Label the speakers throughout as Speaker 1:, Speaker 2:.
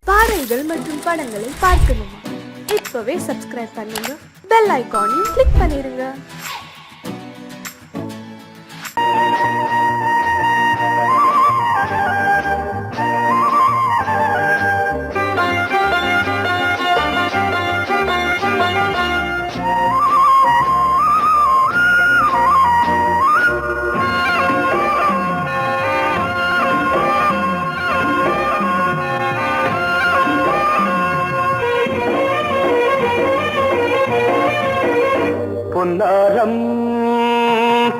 Speaker 1: பாடல்கள் மற்றும் படங்களை பார்க்கணுமா? இப்பவே சப்ஸ்கிரைப் பண்ணுங்க, பெல் ஐகானையும் கிளிக் பண்ணிருங்க.
Speaker 2: பொன்னாரம்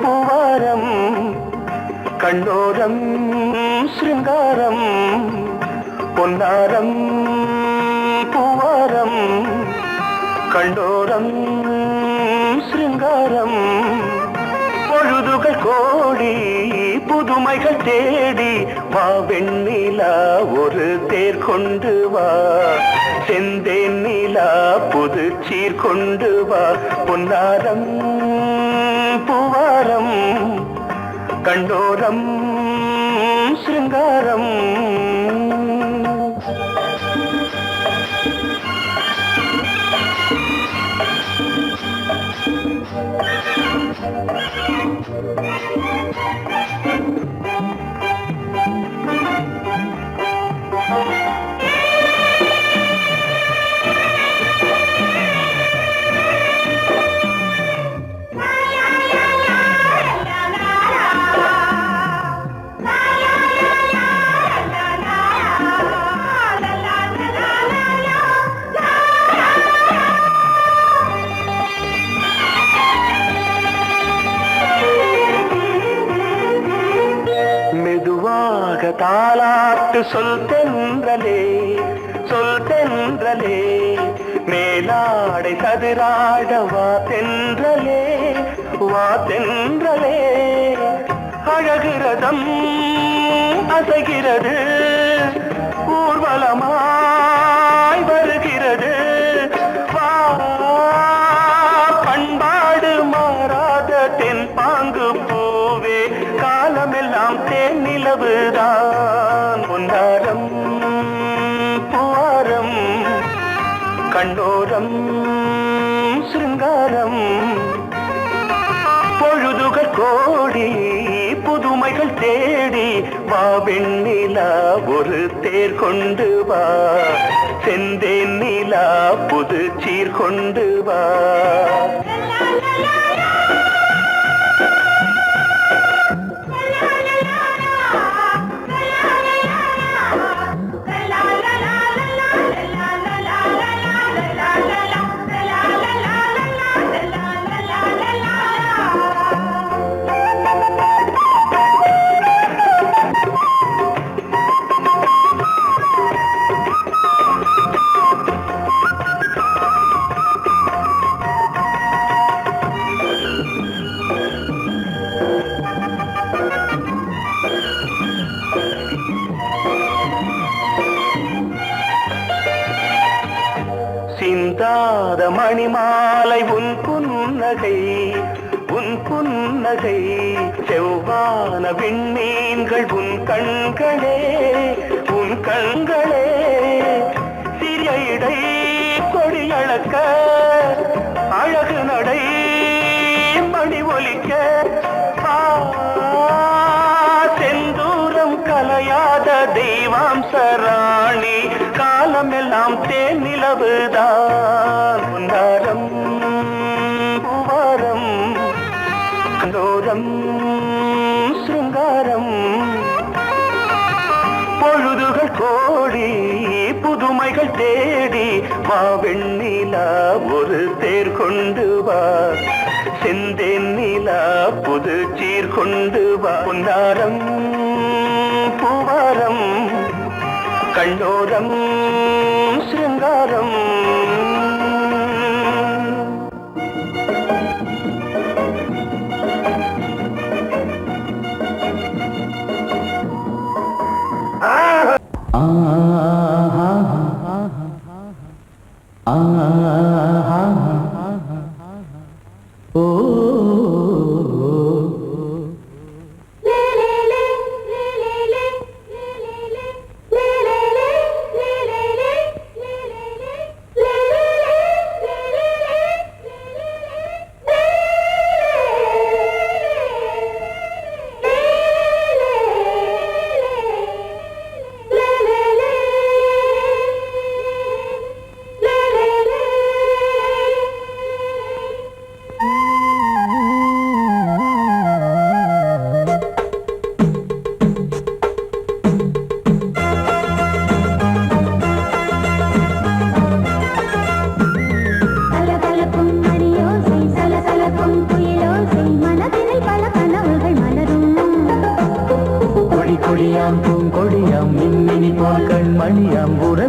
Speaker 2: பூவாரம் கண்ணோரம் சிருங்காரம், பொன்னாரம் பூவாரம் கண்ணோரம் சிருங்காரம், பொழுதுகள் கோடி புதுமைகள் தேடி வா வெண்ணிலா ஒரு தேர் கொண்டு வா, செந்தேன் நிலா புது சீர் கொண்டு வா, பொன்னாரம் பூவாரம் கண்டோரம் சிருங்காரம். தாலாட்டு சொல் தென்றலே, சொல் தென்றலே, மேலாடை சதுராட வா தென்றலே, வா தென்றலே, அழகிறதம் அசைகிறது ஊர்வலமாய் வருகிறது, வா பண்பாடு மாறாத தென் பாங்கு பூவே, காலமெல்லாம் தேன் நிலவுதான், பொன்னாரம் பூவாரம் கண்ணோரம் சிருங்காரம், பொழுதுகள் கோடி புதுமைகள் தேடி வா வெண்ணிலா ஒரு தேர் கொண்டு வா, செந்தேன் நிலா புது சீர் கொண்டு வா. சிந்தாத மணிமாலை உன் புன்னகை, உன் புன்னகை, செவ்வான விண்மீன்கள் உன் கண்களே, உன் கண்களே, சிறிய இடை கொடியளக்க அழகு நடை மணி ஒலிக்க, செந்தூரம் கலையாத தெய்வாம்சராணி, காலமெல்லாம் தேன் நிலவுதான், பொன்னாரம் பூவாரம் கண்டோரம் சிருங்காரம், பொழுதுகள் கோடி புதுமைகள் தேடி வா வெண்ணிலா ஒரு தேர் கொண்டு வா, செந்தேன் நிலா புது சீர் கொண்டு வா, பொன்னாரம் பூவாரம் கண்டோரம் சிருங்காரம்.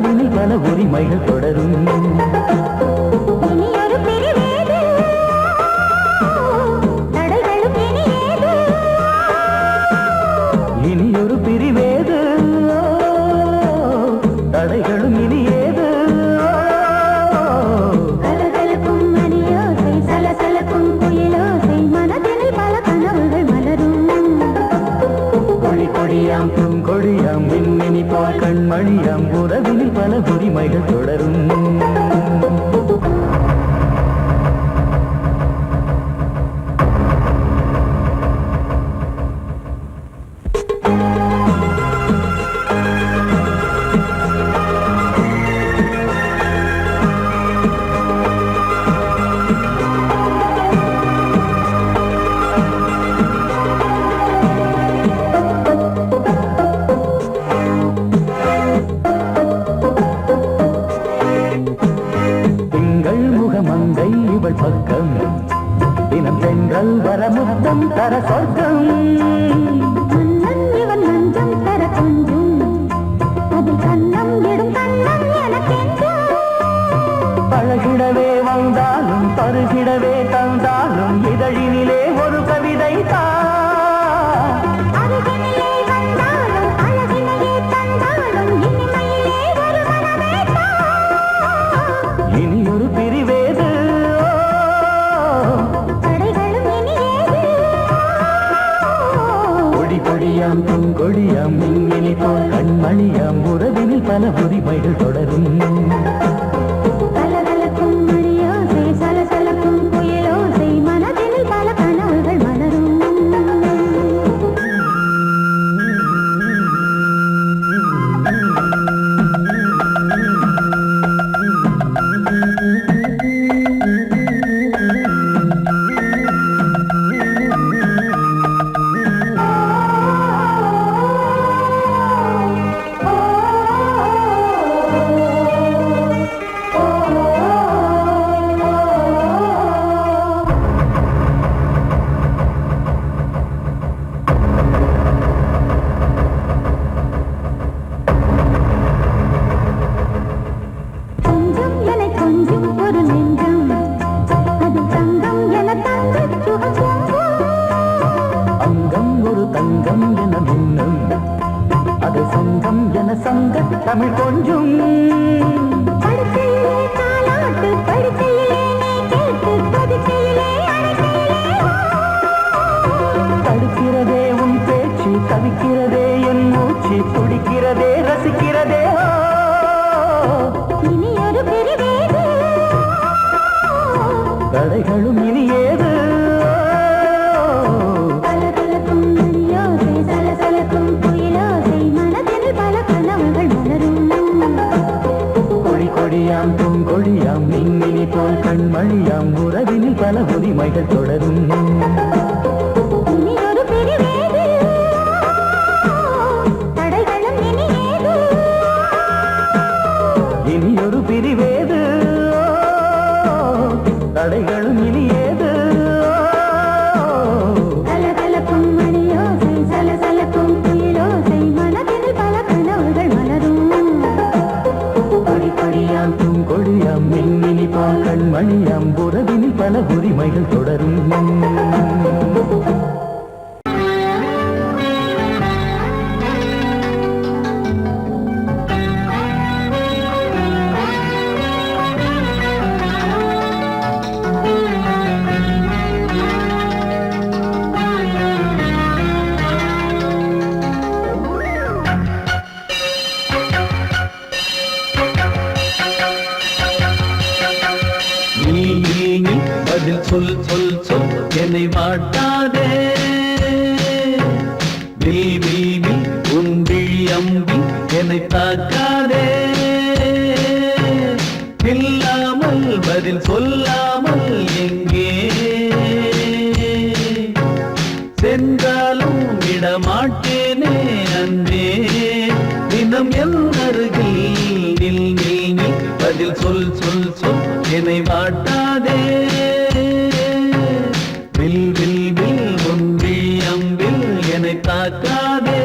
Speaker 2: உறவினில் பல உரிமைகள் தொடரும்.
Speaker 3: இனியொரு பிரிவேது, தடைகளும் இனியேது.
Speaker 2: இனியொரு பிரிவேது, தடைகளும் இனியேது.
Speaker 3: கலகலக்கும் மணியோசை, சலசலக்கும் குயிலோசை, மனதினில் பல கனவுகள் மலரும்.
Speaker 2: கொடி கொடியாம் பூங்கொடியாம் மின்மினி போல் கண்மணியாம் உறவினில் பல உரிமைகள் தொடரும். முகமங்கை இவள் பக்கம் தினம் சென்றல் வரமுத்தம் தர சொர்க்கம்.
Speaker 3: மன்னன் இவன் நஞ்சம் தர கொஞ்சும், அதில் கண்ணம் இடும் கண்ணம் எனக்கென்றும்.
Speaker 2: பழகிடவே வந்தாலும் பருகிடவே தந்தாலும் இதழினிலே ஒரு கவிதை
Speaker 3: அருகினிலே வந்தாலும் அழகினையே தந்தாலும் இனிமையிலே ஒரு மனமே
Speaker 2: இனியொரு பிரிவேது,
Speaker 3: தடைகளும் இனியேது.
Speaker 2: கொடி கொடியாம் பூங்கொடியாம் மின்மினி போல் கண்மணியாம் உறவினில் பல உரிமைகள் தொடரும்.
Speaker 3: கலகலக்கும் மணியோசை, சலசலக்கும் குயிலோசை, மனதினில் பல கனவுகள் மலரும். கொஞ்சம் என கொஞ்சம் ஒரு நெஞ்சம், அது தங்கம் என தங்கச் சுகம் பொங்கும்.
Speaker 2: அங்கம் ஒரு தங்கம் என மின்னும், அது சங்கம் என சங்க தமிழ் கொஞ்சும்.
Speaker 3: படுக்கையிலே தாலாட்டு, படுக்கையிலே நீ கேட்டு, படுக்கையிலே அழைக்கையிலே
Speaker 2: தடுக்கிறதே உன் பேச்சு, தவிக்கிறதே என் மூச்சு, துடிக்கிறதே ரசிக்கிறதே.
Speaker 3: இனியொரு பிரிவேது,
Speaker 2: தடைகளும் இனியேது.
Speaker 3: கலகலக்கும் மணியோசை, சலசலக்கும் குயிலோசை, மனதினில் பல கனவுகள் மலரும்.
Speaker 2: கொடி கொடியாம் பூங்கொடியாம் மின்மினி போல் கண்மணியாம் உறவினில் பல உரிமைகள் தொடரும்.
Speaker 3: இனியொரு பிரிவேது, தடைகளும் இனியேது.
Speaker 2: இனியொரு பிரிவேது, தடைகளும் இனியேது.
Speaker 3: கலகலக்கும் மணியோசை, சலசலக்கும் குயிலோசை, மனதினில் பல கனவுகள் மலரும்.
Speaker 2: கொடி கொடியாம் பூங்கொடியாம் மின்மினி போல் கண்மணியாம் உறவினில் பல உரிமைகள் தொடரும்.
Speaker 4: நீ பதில் சொல் சொல் சொல் என்னை வாட்டாதே. நீ உன் விழி அம்பி என்னை தாக்காதே. இல்லாமல் பதில் சொல்லாமல் எங்கே சென்றாலும் விடமாட்டேனே அன்பே. தினம் என் அருகில் நில் நில் நில் பதில் சொல் சொல் சொல் என்னை வாட்டாதே. வில் வில் வில் உன் விழி அம்பில் என்னை தாக்காதே.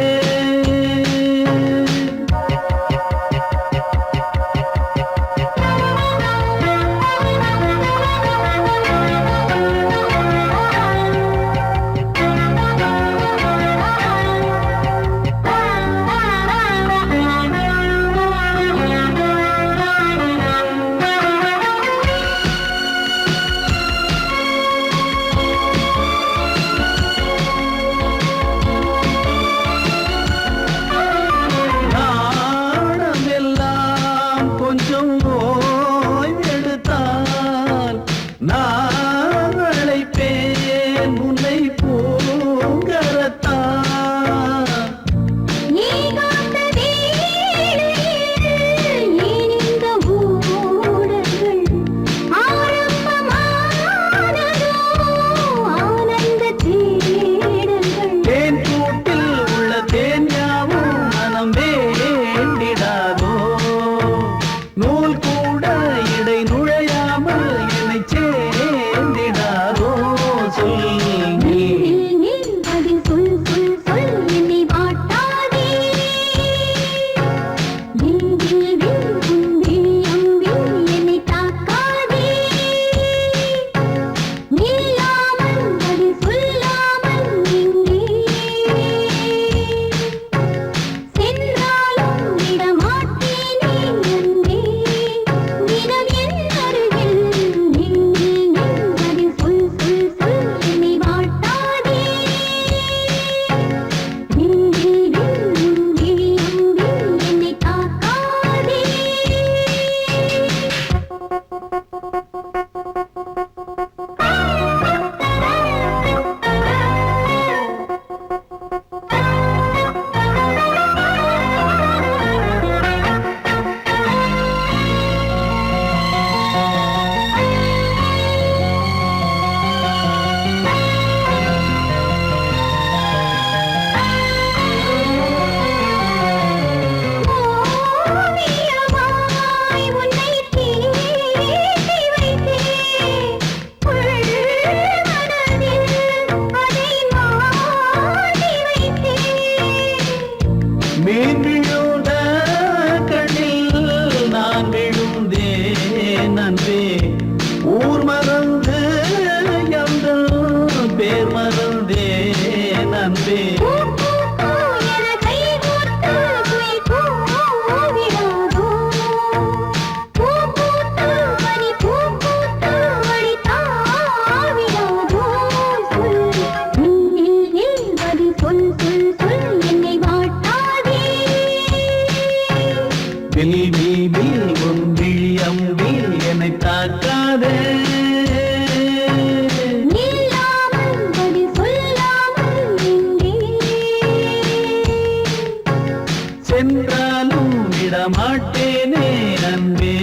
Speaker 4: அன்பே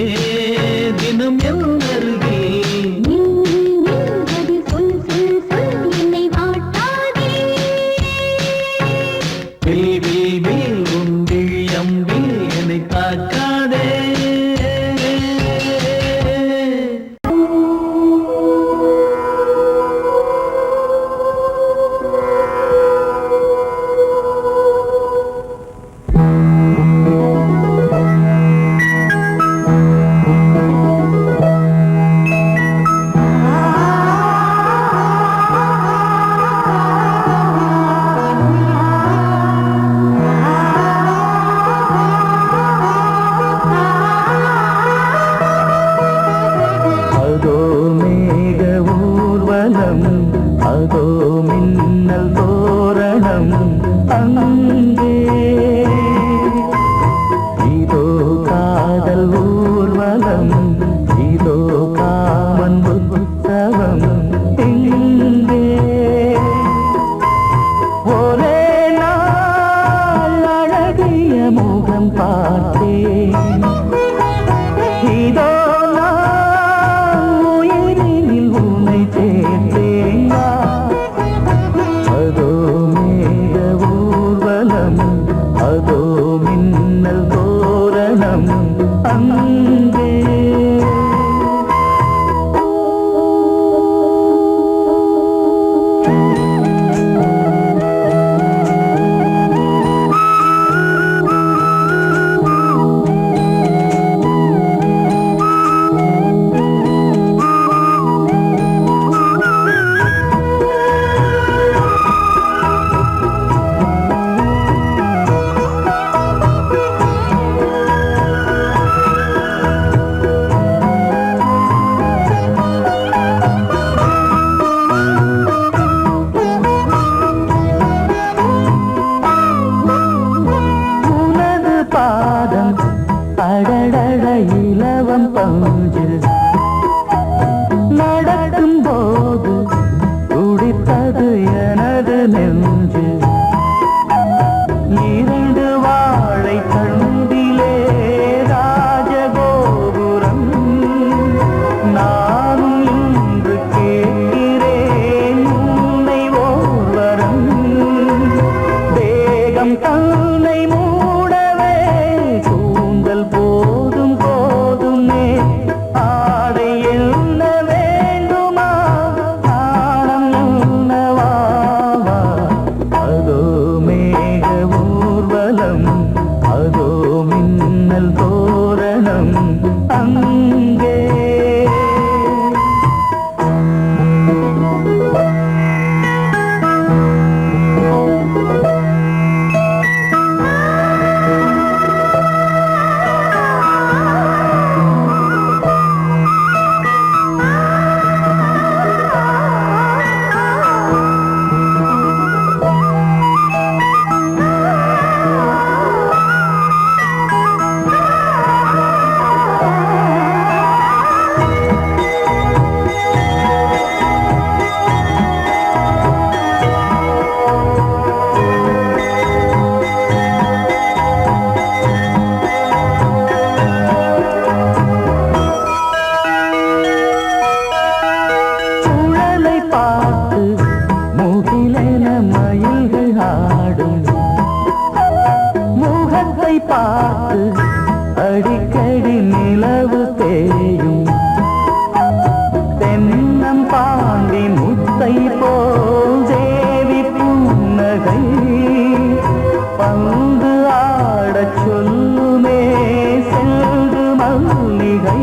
Speaker 4: தினம் என் அருகில்
Speaker 3: நின்றது சொல் சொல் சொல் என்னை வாட்டாதே
Speaker 4: வில் வில் வில் உன் விழியம்பில் என்னை தாக்காதே
Speaker 2: அதோ மேக ஊர்வலம் அதோ மின்னல் தோரணம் அங்கே இதோ காதல் ஊர்வலம் இதோ காமன் உற்சவம் இங்கே ஒரே நாள் அழகிய முகம் பார்த்தேன் இதோ நான் உயிரினில் உன்னை சேர்த்தேன் அதோ மேக ஊர்வலம் அதோ மின்னல் தோரணம் அங்கே உனது பாதம் அடடட இலவம் பஞ்சு நடக்கும் போது துடித்தது எனது நெஞ்சு இரண்டு வாழை தண்டிலே ராஜகோபுரம் நானும் இன்று கேட்கிறேன் உன்னை ஓர்வரம் தேகம் தன்னை மூடவே கூந்தல் போதும் போதுமே ஆடை என்ன வேண்டுமா நாணம் என்னவா அதோ மேக ஊர்வலம் அதோ மின்னல் தோரணம் அங்கே சுழலை பார்த்து முகிலென மயில்கள் ஆடும் முகத்தை பார்த்து அடிக்கடி நிலவு தேயும் தென்னம் பாண்டி முத்தை போல் தேவி புன்னகை பந்து ஆடச் சொல்லுமே செல்கு மல்லிகை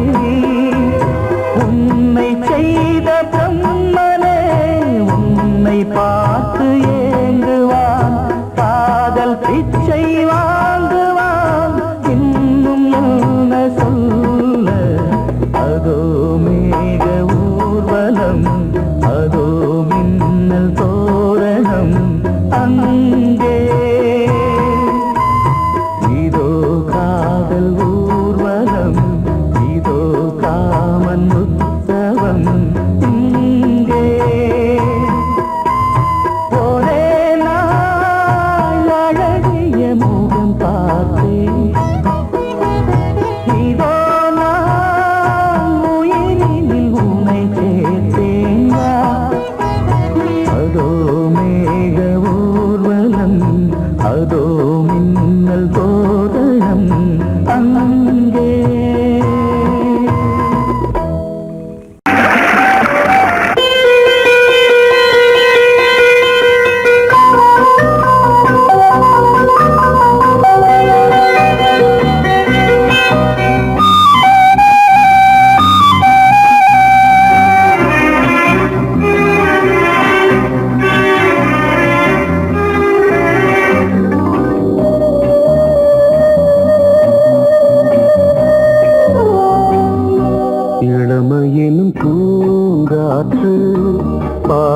Speaker 2: உன்னை செய்த பிரம்மனே உன்னை பார்த்து ஏங்குவான் காதல் பிச்சை வாங்குவான் இன்னும் என்ன சொல்ல அதோ மேக ஊர்வலம் அதோ மின்னல் தோரணம் அங்கே இதோ காதல் ஊர்வலம் இதோ காமன் உற்சவம் இங்கே ஒரே நாள் அழகிய முகம் பார்த்தேன் இதோ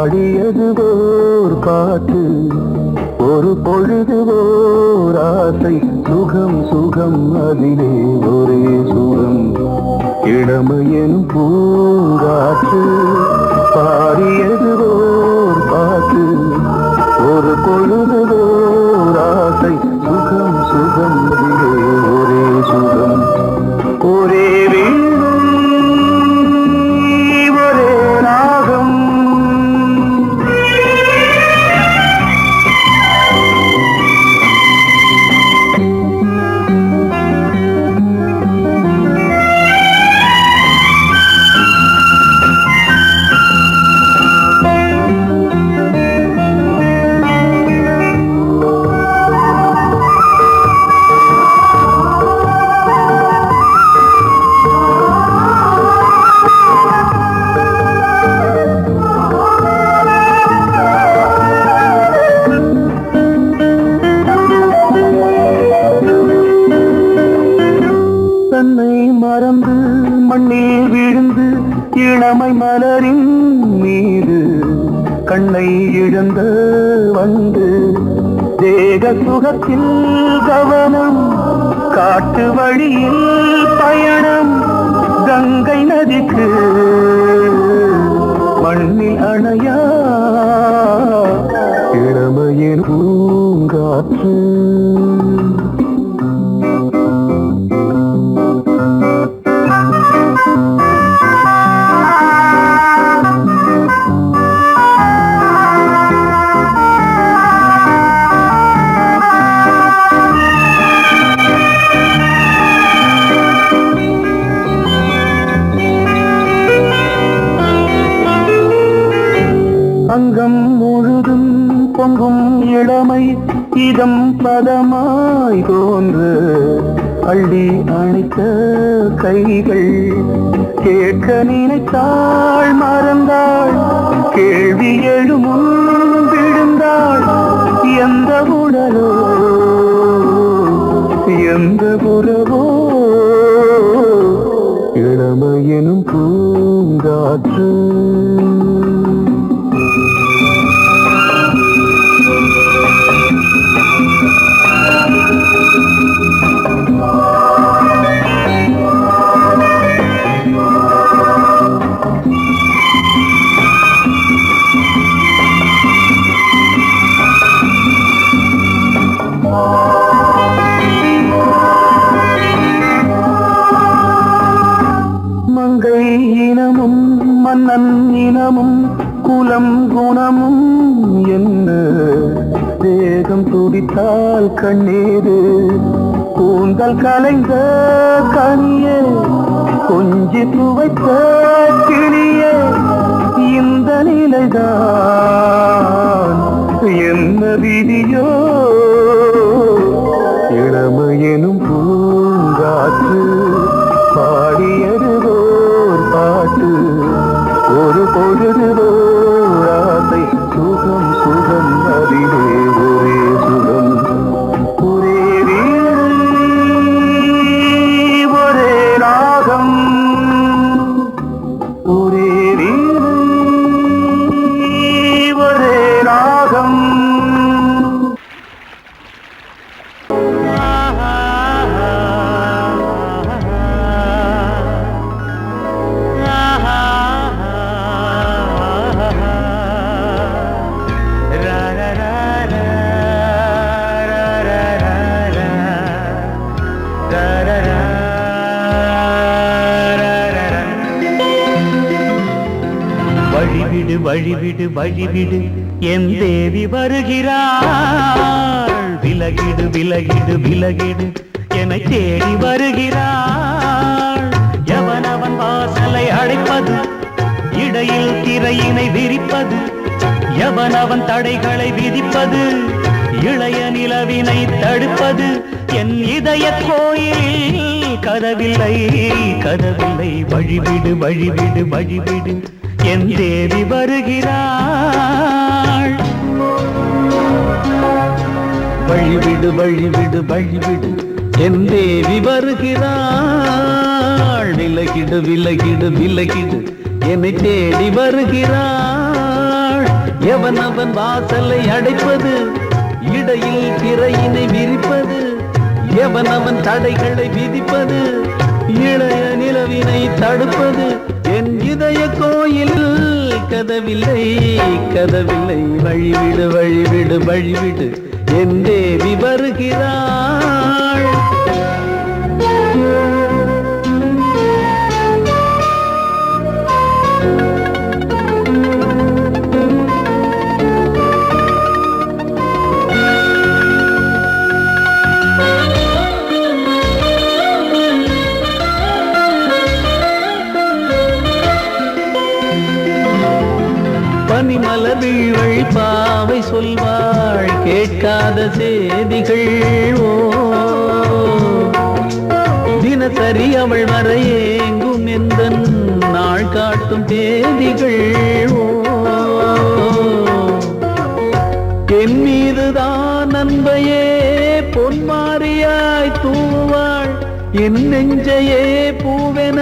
Speaker 2: பாடியது ஓர் பாட்டு ஒரு பொழுது ஓர் ஆசை சுகம் சுகம் அதிலே ஒரே சுகம் இளமையெனும் பூங்காற்று பாடியது ஓர் பாட்டு ஒரு பொழுது ஓர் ஆசை சுகம் சுகம் அதிலே ஒரே சுகம் ஒரே வீணை ஒரே ராகம் மறந்து மண்ணில் விழுந்து இளமை மலரின் மீது கண்ணை இழந்த வந்து தேக சுகத்தில் கவனம் காட்டு வழியில் பயணம் கங்கை நதிக்கு மண்ணில் அணையா இளமையின் பூங்காற்று அங்கம் முழுதும் பொங்கும் இளமை இதம் பதமாய் தோன்று அள்ளி அணைத்த கைகள் கேட்க நினைத்தாள் மறந்தாள் கேள்வி எழுமுன் விழுந்தாள் எந்த உடலோ எந்த புறவோ இளமையெனும் பூங்காற்று மங்கை இனமும் மன்னன் இனமும் குலம் குணமும் என்ன தேகம் துடித்தால் கண்ணீரு கூந்தல் கலைந்த கனியே கொஞ்சி துவைத்த கிளியே இந்த நிலைதான் என்ன விதியோ இளமையெனும் பூங்காற்று பாடியது ஓர் பாட்டு ஒரு பொழுது ஓர் ஆசை சுகம் சுகம் அதிலே ஒரே சுகம் ஒரே வீணை ஒரே ராகம் ஒரே வீணை ஒரே ராகம்
Speaker 5: வழிவிடு வழிவிடு வழிவிடு என் தேவி வருகிறாள் விலகிடு விலகிடு விலகிடு என்னை தேடி வருகிறாள் எவனவன் வாசலை அடைப்பது இடையில் திரையினை விரிப்பது எவனவன் தடைகளை விதிப்பது இளைய நிலவினை தடுப்பது என் இதய கோயிலில் கதவில்லை கதவில்லை வழிவிடு வழிவிடு வழிவிடு என் தேவி வருகிறாள் வழிவிடு வழிவிடு வழிவிடு என் தேவி வருகிறாள் விலகிடு விலகிடு விலகிடு என்னை தேடி வருகிறாள்
Speaker 4: எவன் அவன் வாசலை அடைப்பது, இடையில் திரையினை விரிப்பது, எவன் அவன் தடைகளை விதிப்பது, இளைய நிலவினை தடுப்பது. என் இதய கோயில் கதவில்லை கதவில்லை, வழிவிடு வழிவிடு வழிவிடு, என் தேவி வருகிறாள். பனிமலர் வீழ்வழி பாவை சொல்வாள் கேட்காத செய்திகள். ஓ தினசரி அவள் வர ஏங்கும் எந்த நாள் காட்டும் தேதிகள். ஓ என் மீதுதான் அன்பையே பொன்மாரியாய் தூவாள், என் நெஞ்சையே பூவென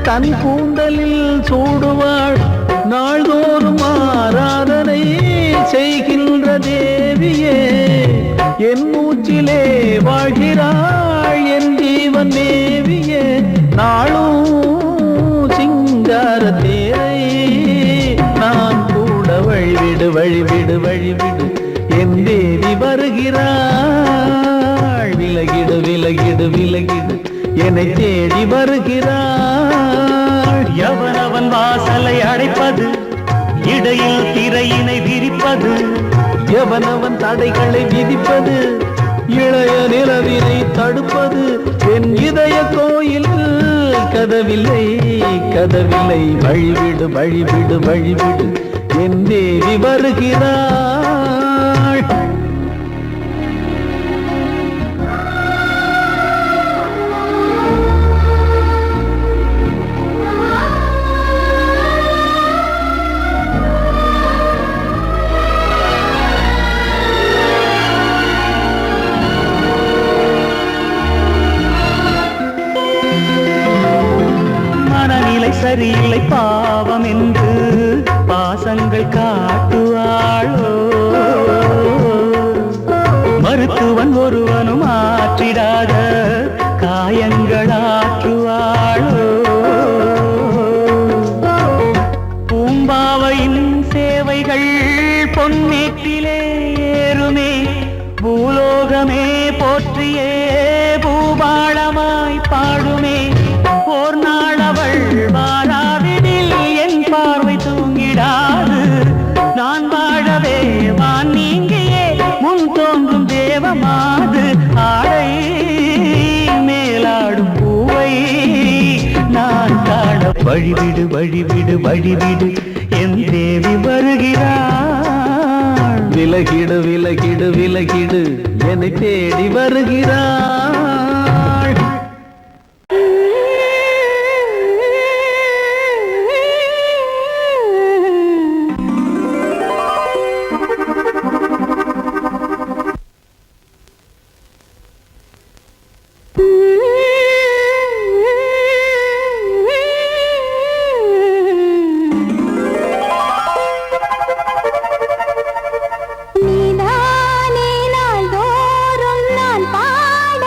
Speaker 4: தன் கூந்தலில் சூடுவாள். நாள்தோறும் ஆராதனை செய்கின்ற தேவியே, என் மூச்சிலே வாழ்கிறாள் என் ஜீவன் தேவியே. நாளும் சிங்கார தேரை நான் கூட வழிவிடு வழிவிடு வழிவிடு, என் தேவி வருகிறாள். விலகிடு விலகிடு விலகிடு, என்னை தேடி வருகிறாள்.
Speaker 5: எவனவன் வாசலை அடைப்பது, இடையில் திரையினை விரிப்பது,
Speaker 4: எவனவன் தடைகளை விதிப்பது, இளைய நிலவினை தடுப்பது. என் இதய கோயில் கதவில்லை கதவில்லை, வழிவிடு வழிவிடு வழிவிடு, என் தேவி வருகிறாள்.
Speaker 5: சரியில்லை பாவம் என்று பாசங்கள் காட்டுவாளோ, மருத்துவன் ஒருவனும் ஆற்றிடாத காயங்களாற்றுவாளோ. பூம்பாவையின் சேவைகள் பொன்னேற்றிலே ஏறுமே, பூலோகமே போற்றியே பூபாளமாய் பாடுமே. ஓர் நாள் அவள் வாராவிடில் என் பார்வை தூங்கிடாது, நான் வாழவே வான் நீங்கியே முன் தோன்றும் தேவமாது. ஆடை மேலாடும் பூவை நான் காண வழிவிடு வழிவிடு வழிவிடு, என் தேவி வருகிறாள்.
Speaker 4: விலகிடு விலகிடு விலகிடு, என்னை தேடி வருகிறாள்.
Speaker 3: நீதானே நாள்தோறும் நான் பாட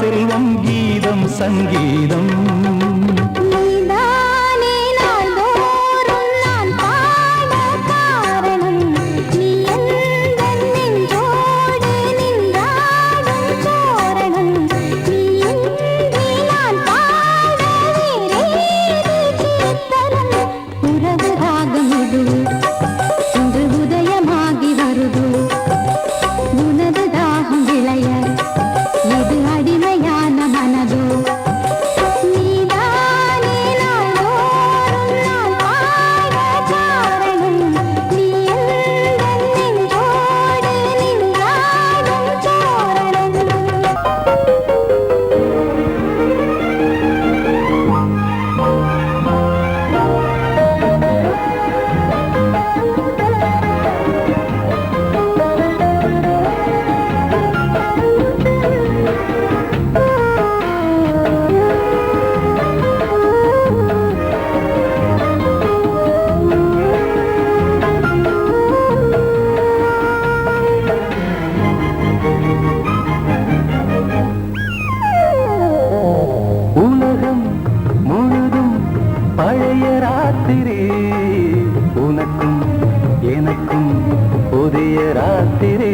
Speaker 5: செல்வம் கீதம் சங்கீதம்
Speaker 3: நீதானே நாள்தோறும் நான் பாட காரணம் நீ எந்தன் நெஞ்சோடு நின்றாடும் தோரணம் நீ இன்றி நான் பாட வேறேது கீர்த்தனம் உறவு ராகம் இது இன்று உதயமாகி வருது உனது தாகம் விளைய இது அடிமையான மனதோ நீதானே நாள்தோறும் நான் பாட காரணம் நீ எந்தன் நெஞ்சோடு நின்றாடும் தோரணம்
Speaker 5: உலகம் முழுதும் பழைய ராத்திரி உனக்கும் எனக்கும் புதிய ராத்திரி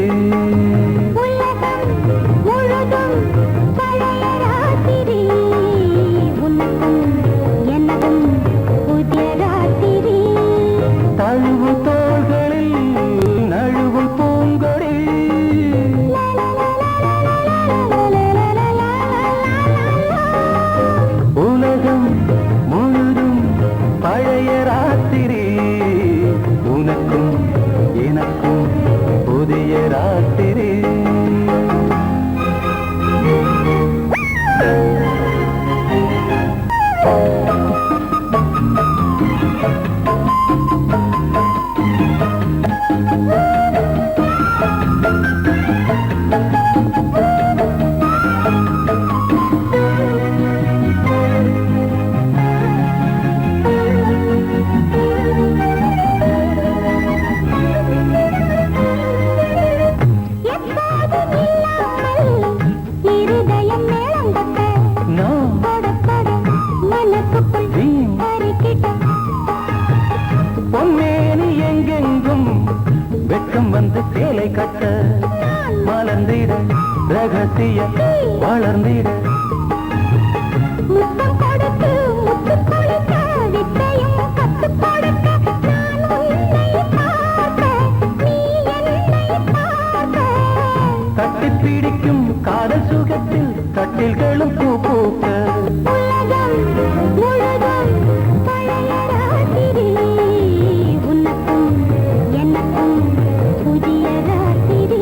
Speaker 3: உலகம் முழுதும் பழைய ராத்திரி உனக்கும் எனக்கும் புதிய ராத்திரி
Speaker 5: தழுவு தோள்களில் நழுவு பூங்கொடி உலகம் முழுதும் பழைய ராத்திரி உனக்கும் எனக்கும் புதிய ராத்திரி
Speaker 3: எப்போதும் இல்லாமல் இருதயம் மேளங்கொட்ட
Speaker 5: நான்
Speaker 3: படபட மனசுக்குள்
Speaker 5: வீண்
Speaker 3: அரிக்கிட்ட
Speaker 5: பொன்னேனி எங்கெங்கும் வெட்கம் வந்து சேலை கட்ட மலர்ந்திட ரகசிய வளர்ந்திட
Speaker 3: முத்தம் கொடுத்து முத்து கொடுக்க வித்தையும் கத்துக் கொடுக்க நான் உன்னை பார்க்க நீ என்னை பார்க்க
Speaker 5: கட்டிப் பிடிக்கும் காதல் சுகத்தில் கட்டில்களும் பூ பூக்க
Speaker 3: உலகம் முழுதும் பழைய ராத்திரி உனக்கும் எனக்கும் புதிய ராத்திரி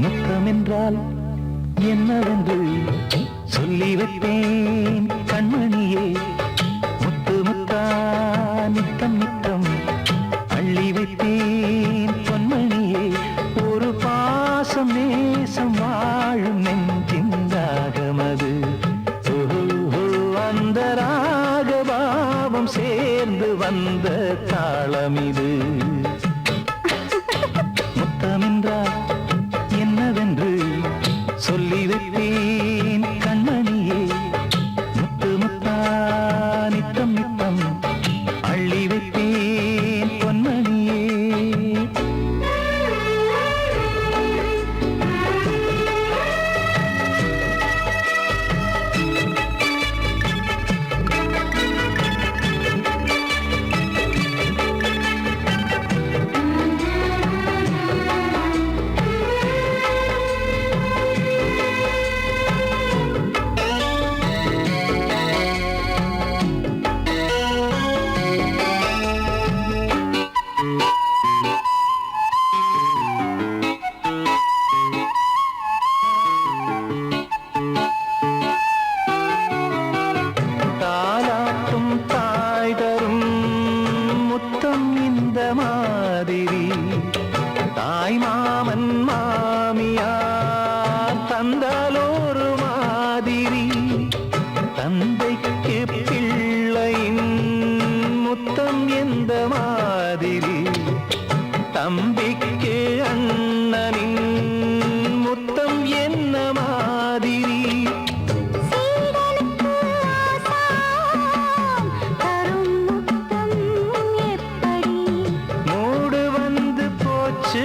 Speaker 5: முத்தம் என்றால் என்னவென்று சொல்லி வைப்பேன் கண்மணியே. முத்து முத்தா நித்தம் நித்தம் அள்ளி வைப்பேன் பொன்மணியே. ஒரு பாசம் நேசம் வாழும் நெஞ்சின் ராகமது. அந்த ராகபாவம் சேர்ந்து வந்த தாளமிது. முத்தமென்றால் என்னவென்று சொல்லி வைப்பேன் கண்மணியே. முத்து முத்தா நித்தம் நித்தம் அள்ளி வைப்பேன் பொன்மணியே. தாலாட்டும் தாய் தரும் முத்தம் இந்த மாதிரி. தாய் மாமன் மாமியார் தந்தாலோரு மாதிரி. தந்தைக்கு பிள்ளையின் முத்தம் எந்த மாதிரி. தம்பிக்கு அண்ணனின் முத்தம் என்ன மாதிரி.
Speaker 3: சீடனுக்கு ஆசான் தரும் முத்தம் எப்படி.
Speaker 5: மூடு வந்து போச்சு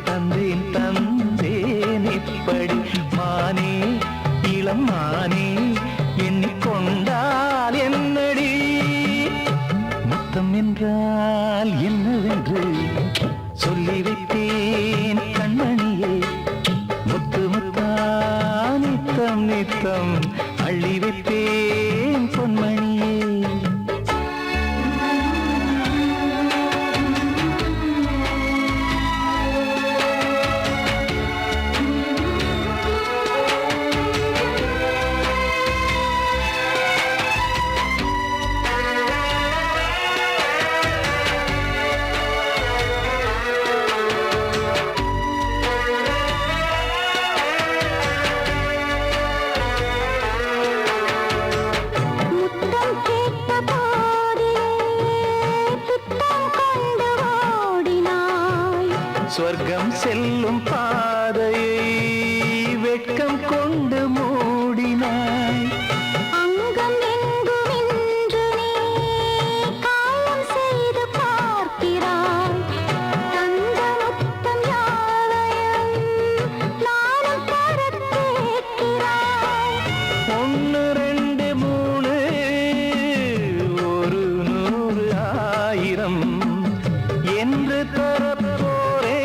Speaker 5: தந்தேன் தந்தேன் இப்படி. மானே இளம் மானே எண்ணிக்கொண்டால் என்னடி. முத்தம் என்றால் என்னவென்று சொல்லி வைத்தேன் கண்மணியே. முத்து முத்தா நித்தம் நித்தம் அள்ளி வைத்தேன் பொன்மணியே.
Speaker 3: முத்தம் கேட்ட போதிலே துத்தம் கொண்டு ஓடினாய்.
Speaker 5: சொர்க்கம் செல்லும் பாதையை வெட்கம் கொண்டு மூடினாய்.
Speaker 3: அங்கம் எங்கும் இன்று நீ காயம் செய்து பார்க்கிறாய். தந்த முத்தம் யாவையும் நானும் தரக் கேட்கிறாய்.
Speaker 5: 1 2 3 ஒரு 100 1000 என்று தரப்போரேன்.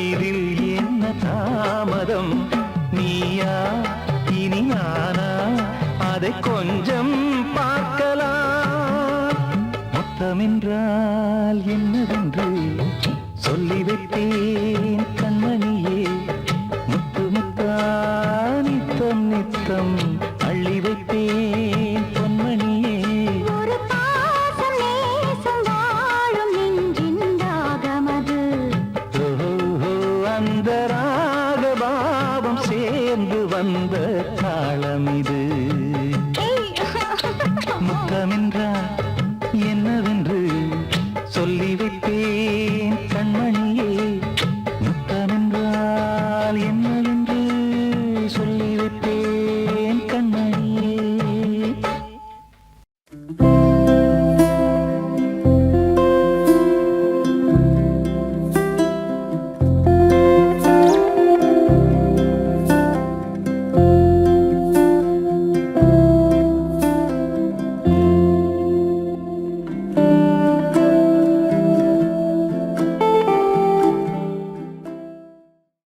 Speaker 5: இதில் என்ன தாமதம். நீயா இனி நானா அதை கொஞ்சம் பார்க்கலாம். முத்தமென்றால் என்னவென்று சொல்லி வைத்தேன் கண்மணியே. முத்து முத்தா நித்தம் நித்தம் அள்ளி வைப்பேன் பொன்மணியே.
Speaker 3: ஒரு பாசம் நேசம் வாழும் நெஞ்சின் ராகமது.
Speaker 5: ஓஹோ, அந்த ராகபாவம் சேர்ந்து வந்த தாளமிது. முத்தமென்ற